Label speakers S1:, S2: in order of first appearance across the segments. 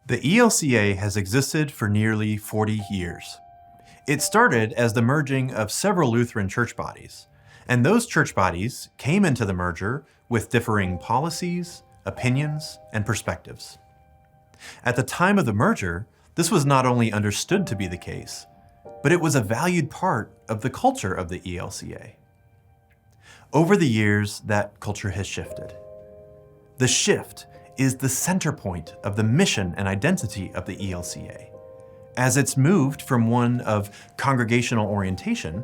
S1: The ELCA has existed for nearly 40 years. It started as the merging of several Lutheran church bodies, and those church bodies came into the merger with differing policies, opinions, and perspectives. At the time of the merger, this was not only understood to be the case, but it was a valued part of the culture of the ELCA. Over the years, that culture has shifted. The shift is the center point of the mission and identity of the ELCA, as it's moved from one of congregational orientation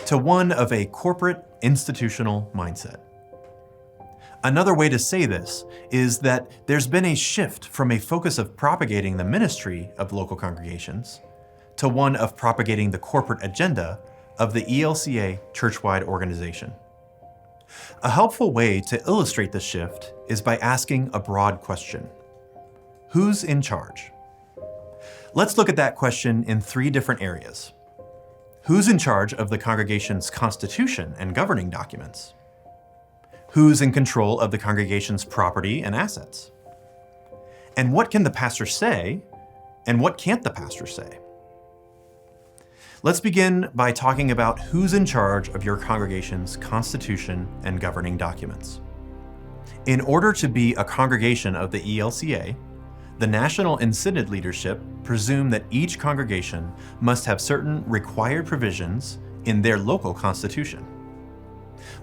S1: to one of a corporate institutional mindset. Another way to say this is that there's been a shift from a focus of propagating the ministry of local congregations to one of propagating the corporate agenda of the ELCA churchwide organization. A helpful way to illustrate this shift is by asking a broad question. Who's in charge? Let's look at that question in three different areas. Who's in charge of the congregation's constitution and governing documents? Who's in control of the congregation's property and assets? And what can the pastor say, and what can't the pastor say? Let's begin by talking about who's in charge of your congregation's constitution and governing documents. In order to be a congregation of the ELCA, the national and synod leadership presume that each congregation must have certain required provisions in their local constitution.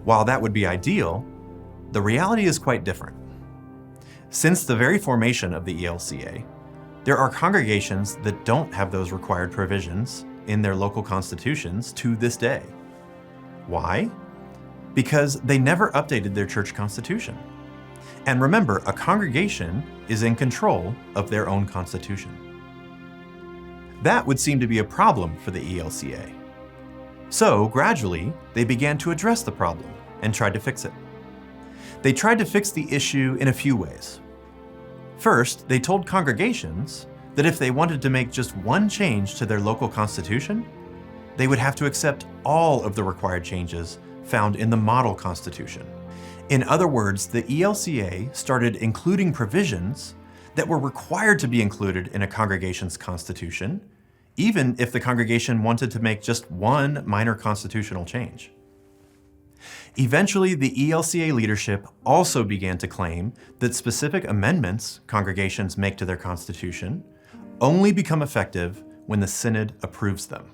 S1: While that would be ideal, the reality is quite different. Since the very formation of the ELCA, there are congregations that don't have those required provisions in their local constitutions to this day. Why? Because they never updated their church constitution. And remember, a congregation is in control of their own constitution. That would seem to be a problem for the ELCA. So gradually, they began to address the problem and tried to fix it. They tried to fix the issue in a few ways. First, they told congregations that if they wanted to make just one change to their local constitution, they would have to accept all of the required changes found in the model constitution. In other words, the ELCA started including provisions that were required to be included in a congregation's constitution, even if the congregation wanted to make just one minor constitutional change. Eventually, the ELCA leadership also began to claim that specific amendments congregations make to their constitution only become effective when the synod approves them.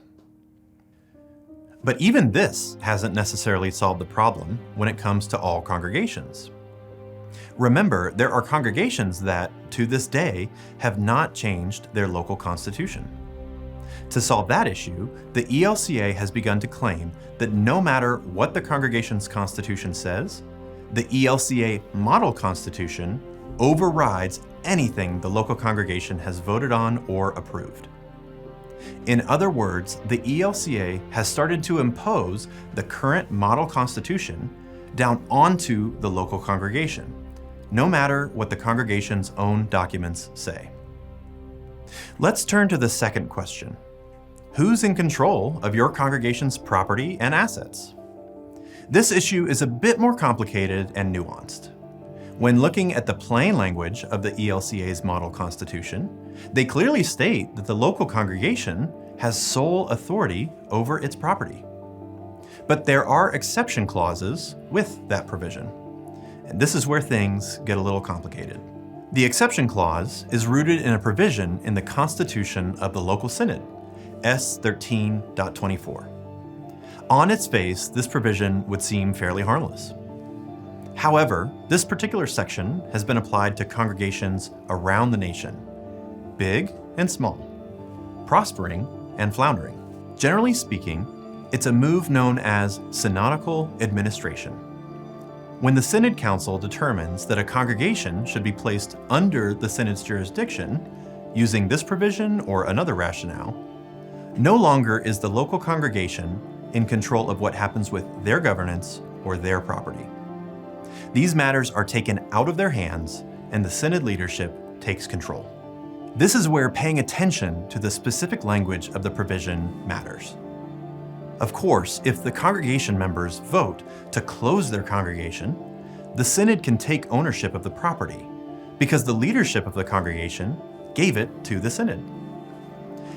S1: But even this hasn't necessarily solved the problem when it comes to all congregations. Remember, there are congregations that, to this day, have not changed their local constitution. To solve that issue, the ELCA has begun to claim that no matter what the congregation's constitution says, the ELCA model constitution overrides anything the local congregation has voted on or approved. In other words, the ELCA has started to impose the current model constitution down onto the local congregation, no matter what the congregation's own documents say. Let's turn to the second question. Who's in control of your congregation's property and assets? This issue is a bit more complicated and nuanced. When looking at the plain language of the ELCA's model constitution, they clearly state that the local congregation has sole authority over its property. But there are exception clauses with that provision. And this is where things get a little complicated. The exception clause is rooted in a provision in the constitution of the local synod, S13.24. On its face, this provision would seem fairly harmless. However, this particular section has been applied to congregations around the nation, big and small, prospering and floundering. Generally speaking, it's a move known as synodical administration. When the Synod Council determines that a congregation should be placed under the Synod's jurisdiction, using this provision or another rationale, no longer is the local congregation in control of what happens with their governance or their property. These matters are taken out of their hands, and the synod leadership takes control. This is where paying attention to the specific language of the provision matters. Of course, if the congregation members vote to close their congregation, the synod can take ownership of the property, because the leadership of the congregation gave it to the synod.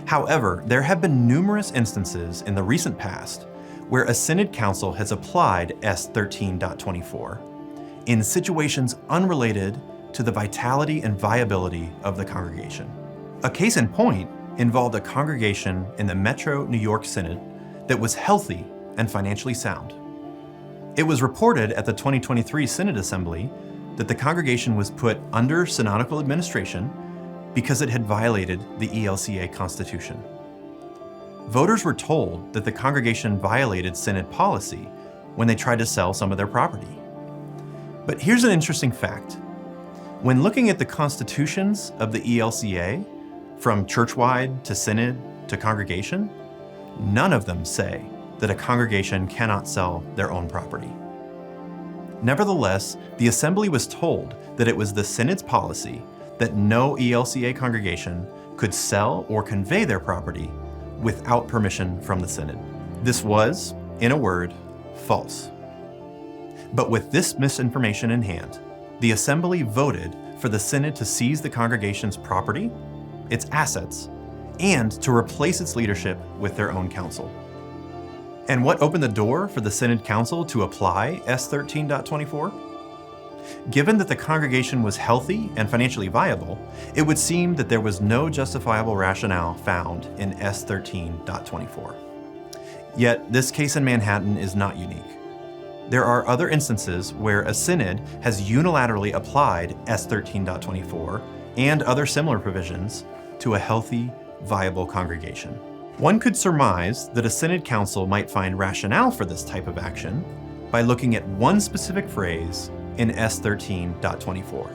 S1: However, there have been numerous instances in the recent past where a synod council has applied S13.24 in situations unrelated to the vitality and viability of the congregation. A case in point involved a congregation in the Metro New York Synod that was healthy and financially sound. It was reported at the 2023 Synod Assembly that the congregation was put under synodical administration because it had violated the ELCA Constitution. Voters were told that the congregation violated synod policy when they tried to sell some of their property. But here's an interesting fact. When looking at the constitutions of the ELCA, from churchwide to synod to congregation, none of them say that a congregation cannot sell their own property. Nevertheless, the assembly was told that it was the synod's policy that no ELCA congregation could sell or convey their property without permission from the synod. This was, in a word, false. But with this misinformation in hand, the assembly voted for the synod to seize the congregation's property, its assets, and to replace its leadership with their own council. And what opened the door for the synod council to apply S13.24? Given that the congregation was healthy and financially viable, it would seem that there was no justifiable rationale found in S13.24. Yet, this case in Manhattan is not unique. There are other instances where a synod has unilaterally applied S13.24 and other similar provisions to a healthy, viable congregation. One could surmise that a synod council might find rationale for this type of action by looking at one specific phrase in S13.24.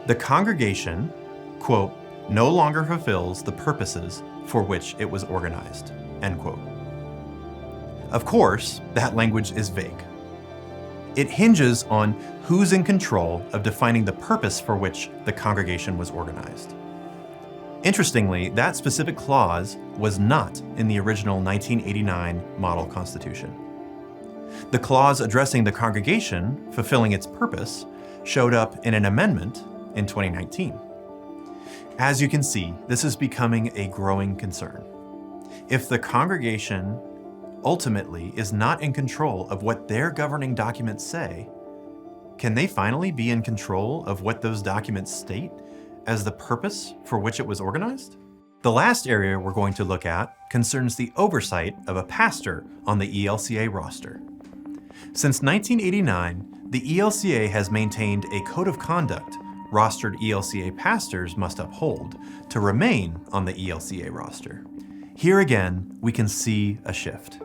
S1: The congregation, quote, no longer fulfills the purposes for which it was organized, end quote. Of course, that language is vague. It hinges on who's in control of defining the purpose for which the congregation was organized. Interestingly, that specific clause was not in the original 1989 Model Constitution. The clause addressing the congregation fulfilling its purpose showed up in an amendment in 2019. As you can see, this is becoming a growing concern. If the congregation ultimately is not in control of what their governing documents say, can they finally be in control of what those documents state as the purpose for which it was organized? The last area we're going to look at concerns the oversight of a pastor on the ELCA roster. Since 1989, the ELCA has maintained a code of conduct rostered ELCA pastors must uphold to remain on the ELCA roster. Here again, we can see a shift.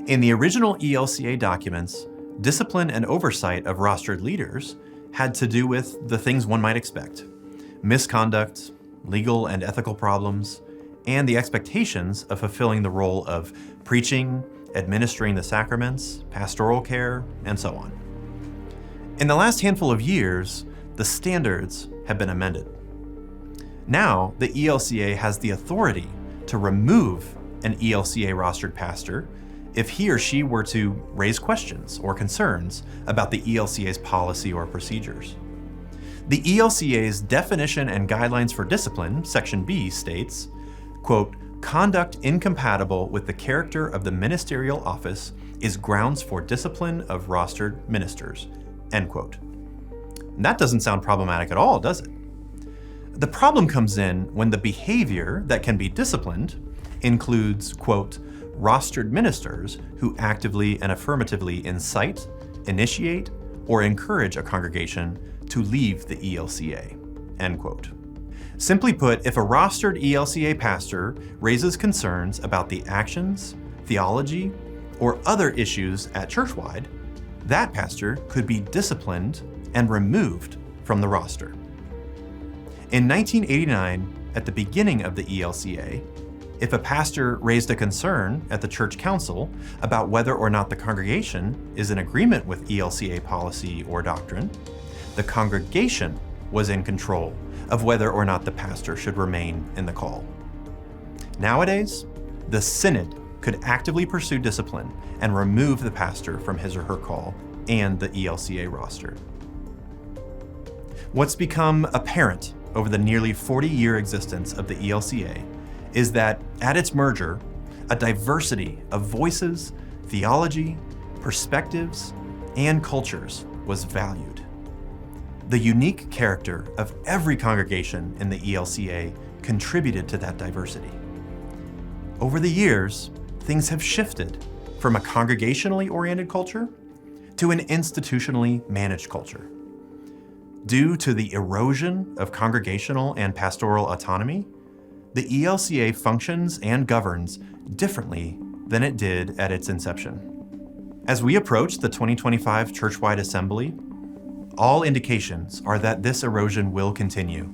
S1: In the original ELCA documents, discipline and oversight of rostered leaders had to do with the things one might expect: misconduct, legal and ethical problems, and the expectations of fulfilling the role of preaching, administering the sacraments, pastoral care, and so on. In the last handful of years, the standards have been amended. Now, the ELCA has the authority to remove an ELCA rostered pastor if he or she were to raise questions or concerns about the ELCA's policy or procedures. The ELCA's definition and guidelines for discipline, Section B, states, quote, conduct incompatible with the character of the ministerial office is grounds for discipline of rostered ministers, end quote. And that doesn't sound problematic at all, does it? The problem comes in when the behavior that can be disciplined includes, quote, rostered ministers who actively and affirmatively incite, initiate, or encourage a congregation to leave the ELCA, end quote. Simply put, if a rostered ELCA pastor raises concerns about the actions, theology, or other issues at churchwide, that pastor could be disciplined and removed from the roster. In 1989, at the beginning of the ELCA, if a pastor raised a concern at the church council about whether or not the congregation is in agreement with ELCA policy or doctrine, the congregation was in control of whether or not the pastor should remain in the call. Nowadays, the synod could actively pursue discipline and remove the pastor from his or her call and the ELCA roster. What's become apparent over the nearly 40-year existence of the ELCA is that at its merger, a diversity of voices, theology, perspectives, and cultures was valued. The unique character of every congregation in the ELCA contributed to that diversity. Over the years, things have shifted from a congregationally oriented culture to an institutionally managed culture. Due to the erosion of congregational and pastoral autonomy, the ELCA functions and governs differently than it did at its inception. As we approach the 2025 churchwide assembly, all indications are that this erosion will continue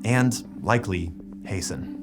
S1: and likely hasten.